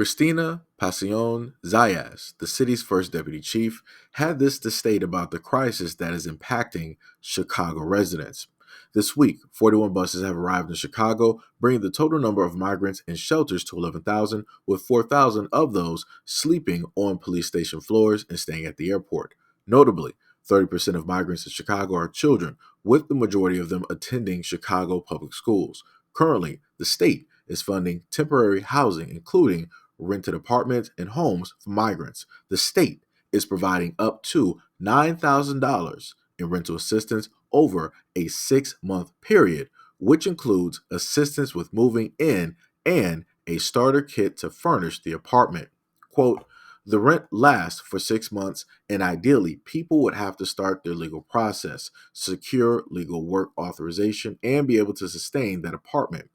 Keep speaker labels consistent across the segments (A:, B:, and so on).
A: Christina Pasion Zayas, the city's first deputy chief, had this to state about the crisis that is impacting Chicago residents. This week, 41 buses have arrived in Chicago, bringing the total number of migrants in shelters to 11,000, with 4,000 of those sleeping on police station floors and staying at the airport. Notably, 30% of migrants in Chicago are children, with the majority of them attending Chicago public schools. Currently, the state is funding temporary housing, including rented apartments and homes for migrants. The state is providing up to $9,000 in rental assistance over a 6-month period, which includes assistance with moving in and a starter kit to furnish the apartment. Quote, the rent lasts for 6 months, and ideally, people would have to start their legal process, secure legal work authorization, and be able to sustain that apartment.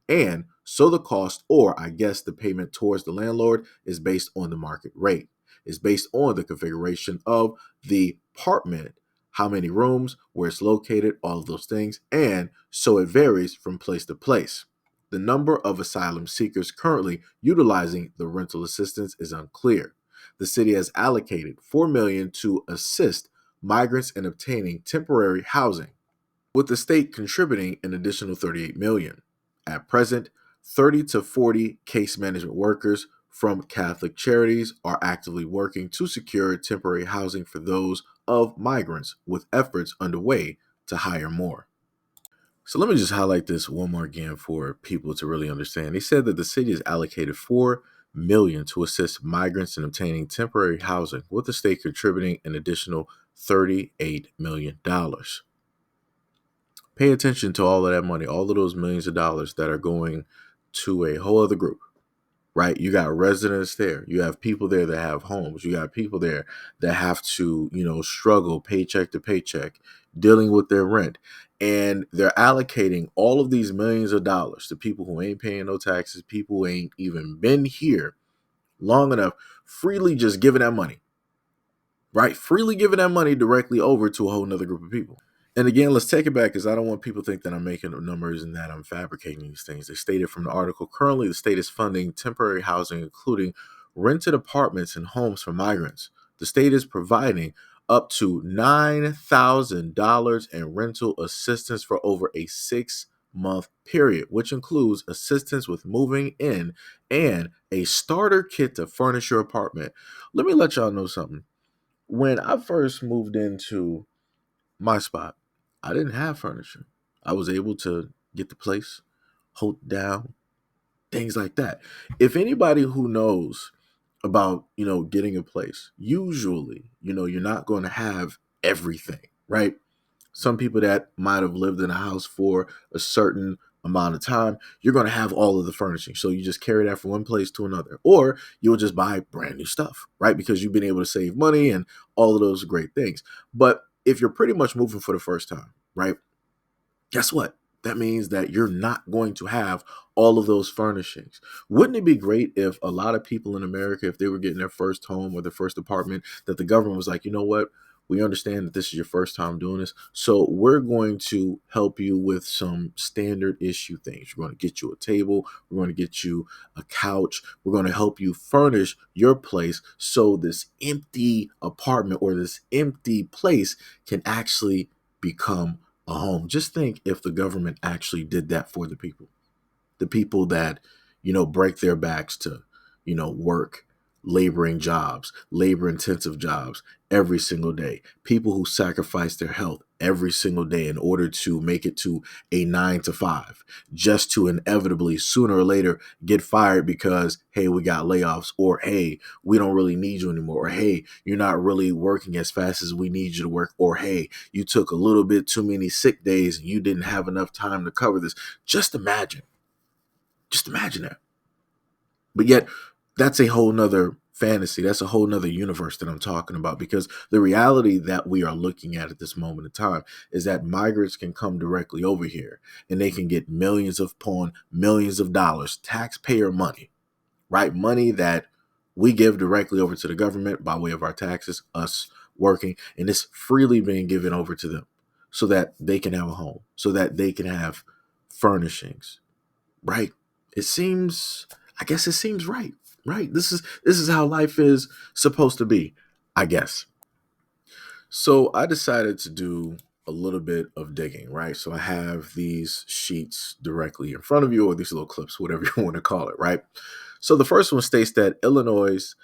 A: And so the cost, or I guess the payment towards the landlord, is based on the market rate. It's based on the configuration of the apartment, how many rooms, where it's located, all of those things. And so it varies from place to place. The number of asylum seekers currently utilizing the rental assistance is unclear. The city has allocated $4 million to assist migrants in obtaining temporary housing, with the state contributing an additional $38 million. At present, 30 to 40 case management workers from Catholic charities are actively working to secure temporary housing for those of migrants, with efforts underway to hire more. So let me just highlight this one more again for people to really understand. They said that the city has allocated $4 million to assist migrants in obtaining temporary housing, with the state contributing an additional $38 million. Pay attention to all of that money, all of those millions of dollars that are going to a whole other group, right? You got residents there. You have people there that have homes. You got people there that have to, struggle paycheck to paycheck, dealing with their rent. And they're allocating all of these millions of dollars to people who ain't paying no taxes, people who ain't even been here long enough, freely just giving that money, right? Freely giving that money directly over to a whole nother group of people. And again, let's take it back, because I don't want people to think that I'm making up numbers and that I'm fabricating these things. They stated from the article, currently the state is funding temporary housing, including rented apartments and homes for migrants. The state is providing up to $9,000 in rental assistance for over a 6-month period, which includes assistance with moving in and a starter kit to furnish your apartment. Let me let y'all know something. When I first moved into my spot, I didn't have furniture. I was able to get the place, hold it down, things like that. If anybody who knows about, getting a place, usually, you're not going to have everything, right? Some people that might have lived in a house for a certain amount of time, you're going to have all of the furnishing. So you just carry that from one place to another, or you'll just buy brand new stuff, right? Because you've been able to save money and all of those great things. But if you're pretty much moving for the first time, right? Guess what? That means that you're not going to have all of those furnishings. Wouldn't it be great if a lot of people in America, if they were getting their first home or their first apartment, that the government was like, you know what? We understand that this is your first time doing this, so we're going to help you with some standard issue things. We're going to get you a table. We're going to get you a couch. We're going to help you furnish your place so this empty apartment or this empty place can actually become a home. Just think if the government actually did that for the people that, break their backs to, work laboring jobs, labor intensive jobs every single day, people who sacrifice their health every single day in order to make it to a 9 to 5, just to inevitably sooner or later get fired because, hey, we got layoffs, or hey, we don't really need you anymore, or hey, you're not really working as fast as we need you to work, or hey, you took a little bit too many sick days and you didn't have enough time to cover this. Just imagine that. But yet, that's a whole nother fantasy. That's a whole nother universe that I'm talking about, because the reality that we are looking at this moment in time is that migrants can come directly over here and they can get millions upon millions of dollars, taxpayer money, right? Money that we give directly over to the government by way of our taxes, us working, and it's freely being given over to them so that they can have a home, so that they can have furnishings, right? I guess it seems right. right? This is how life is supposed to be, I guess. So I decided to do a little bit of digging, right? So I have these sheets directly in front of you, or these little clips, whatever you want to call it, right? So the first one states that Illinois'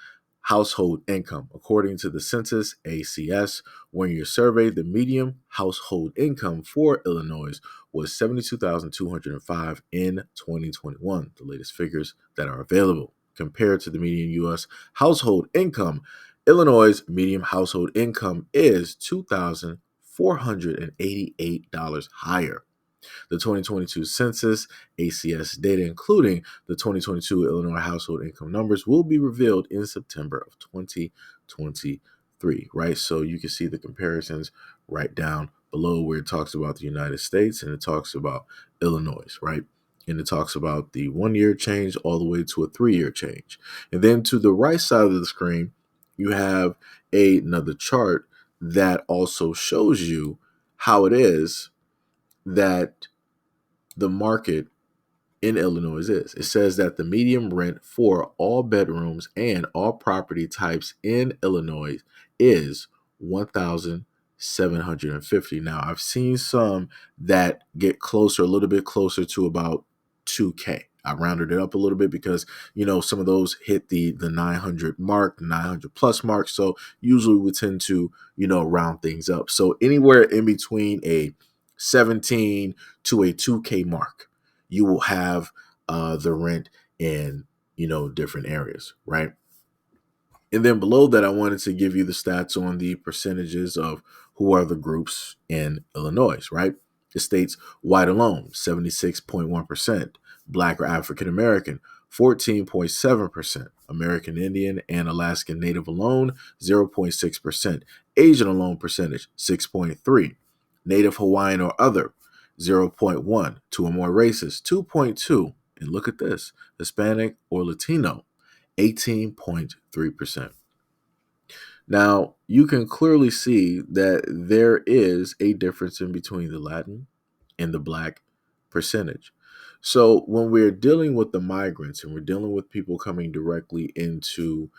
A: household income, according to the census ACS, when you surveyed the median household income for Illinois was 72,205 in 2021, the latest figures that are available. Compared to the median U.S. household income, Illinois' median household income is $2,488 higher. The 2022 census ACS data, including the 2022 Illinois household income numbers, will be revealed in September of 2023, right? So you can see the comparisons right down below where it talks about the United States and it talks about Illinois, right? And it talks about the 1 year change all the way to a 3 year change. And then to the right side of the screen, you have another chart that also shows you how it is that the market in Illinois is. It says that the median rent for all bedrooms and all property types in Illinois is 1,750. Now, I've seen some that get closer, a little bit closer to about 2K. I rounded it up a little bit because, some of those hit the 900 mark, the 900 plus mark. So usually we tend to, round things up. So anywhere in between a 17 to a 2K mark, you will have the rent in different areas, right? And then below that, I wanted to give you the stats on the percentages of who are the groups in Illinois, right? It states white alone, 76.1%, Black or African American, 14.7%, American Indian and Alaskan Native alone, 0.6%, Asian alone percentage, 6.3%, Native Hawaiian or other, 0.1%, two or more races, 2.2%, and look at this, Hispanic or Latino, 18.3%. Now, you can clearly see that there is a difference in between the Latin and the Black percentage. So, when we're dealing with the migrants and we're dealing with people coming directly into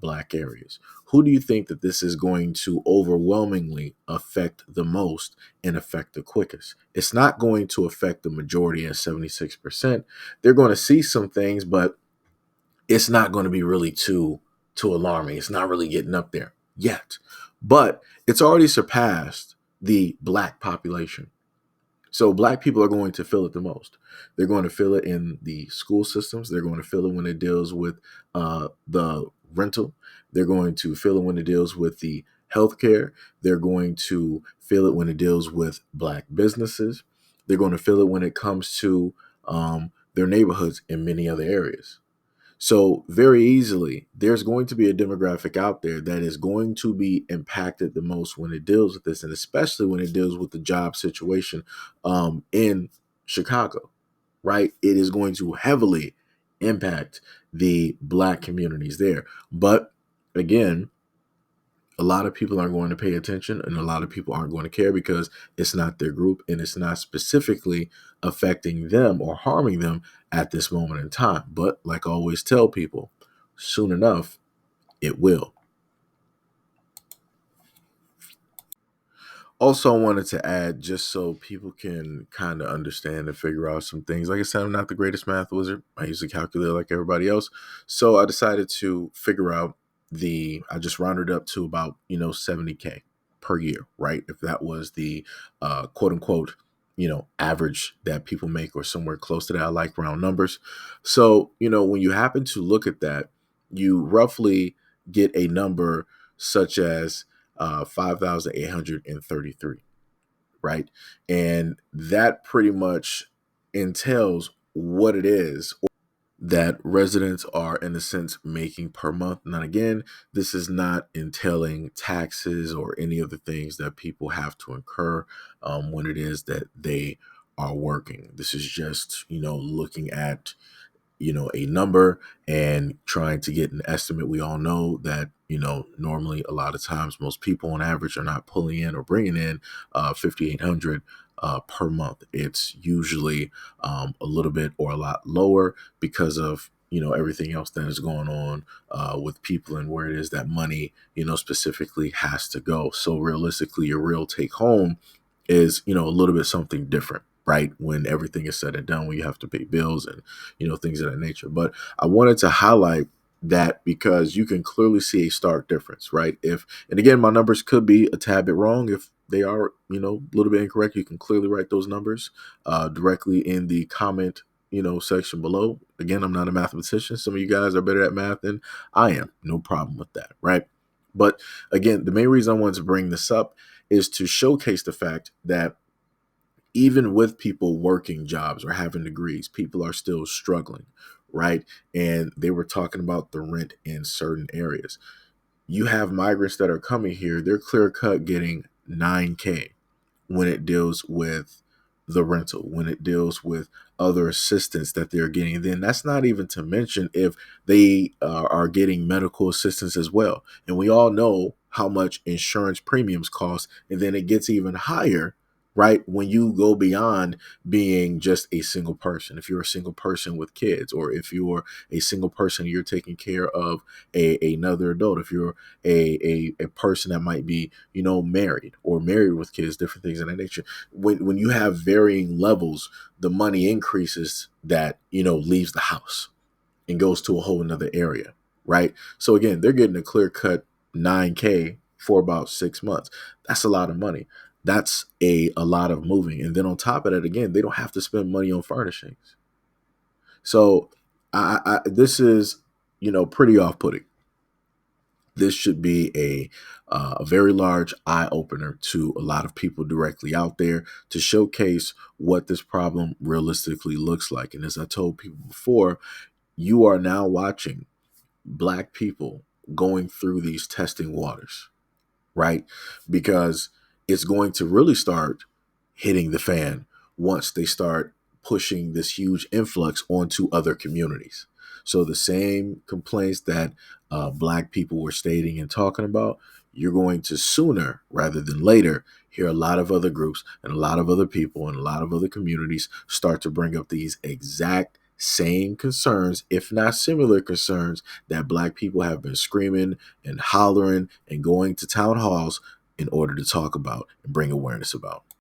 A: Black areas, who do you think that this is going to overwhelmingly affect the most and affect the quickest? It's not going to affect the majority at 76%. They're going to see some things, but it's not going to be really too alarming. It's not really getting up there yet, but it's already surpassed the Black population. So Black people are going to feel it the most. They're going to feel it in the school systems. They're going to feel it when it deals with the rental. They're going to feel it when it deals with the healthcare. They're going to feel it when it deals with Black businesses. They're going to feel it when it comes to their neighborhoods in many other areas. So very easily, there's going to be a demographic out there that is going to be impacted the most when it deals with this, and especially when it deals with the job situation in Chicago, right? It is going to heavily impact the Black communities there. But again, a lot of people aren't going to pay attention and a lot of people aren't going to care because it's not their group and it's not specifically affecting them or harming them at this moment in time. But like I always tell people, soon enough, it will. Also, I wanted to add just so people can kind of understand and figure out some things. Like I said, I'm not the greatest math wizard. I use a calculator like everybody else. So I decided to figure out I just rounded up to about, 70K per year, right? If that was the quote unquote, average that people make or somewhere close to that. I like round numbers. So, when you happen to look at that, you roughly get a number such as 5,833, right? And that pretty much entails what it is that residents are, in a sense, making per month. Now, again, this is not entailing taxes or any of the things that people have to incur when it is that they are working. This is just, looking at a number and trying to get an estimate. We all know that, normally a lot of times most people on average are not pulling in or bringing in 5,800 per month. It's usually a little bit or a lot lower because of, everything else that is going on with people and where it is that money, specifically has to go. So realistically, your real take home is, a little bit something different, right? When everything is said and done, when you have to pay bills and, things of that nature. But I wanted to highlight that because you can clearly see a stark difference, right? And again, my numbers could be a tad bit wrong. If they are, a little bit incorrect, you can clearly write those numbers directly in the comment, section below. Again, I'm not a mathematician. Some of you guys are better at math than I am. No problem with that, right? But again, the main reason I wanted to bring this up is to showcase the fact that even with people working jobs or having degrees, people are still struggling, right? And they were talking about the rent in certain areas. You have migrants that are coming here, they're clear cut getting 9K when it deals with the rental, when it deals with other assistance that they're getting. Then that's not even to mention if they are getting medical assistance as well. And we all know how much insurance premiums cost. And then it gets even higher, right? When you go beyond being just a single person. If you're a single person with kids, or if you're a single person, you're taking care of another adult. If you're a person that might be, married or married with kids, different things of that nature. When you have varying levels, the money increases that, leaves the house and goes to a whole another area, right? So again, they're getting a clear cut 9K for about 6 months. That's a lot of money. That's a lot of moving. And then on top of that, again, they don't have to spend money on furnishings. So this is, pretty off-putting. This should be a very large eye opener to a lot of people directly out there to showcase what this problem realistically looks like. And as I told people before, you are now watching Black people going through these testing waters, right? Because it's going to really start hitting the fan once they start pushing this huge influx onto other communities. So the same complaints that Black people were stating and talking about, you're going to sooner rather than later hear a lot of other groups and a lot of other people and a lot of other communities start to bring up these exact same concerns, if not similar concerns, that Black people have been screaming and hollering and going to town halls in order to talk about and bring awareness about.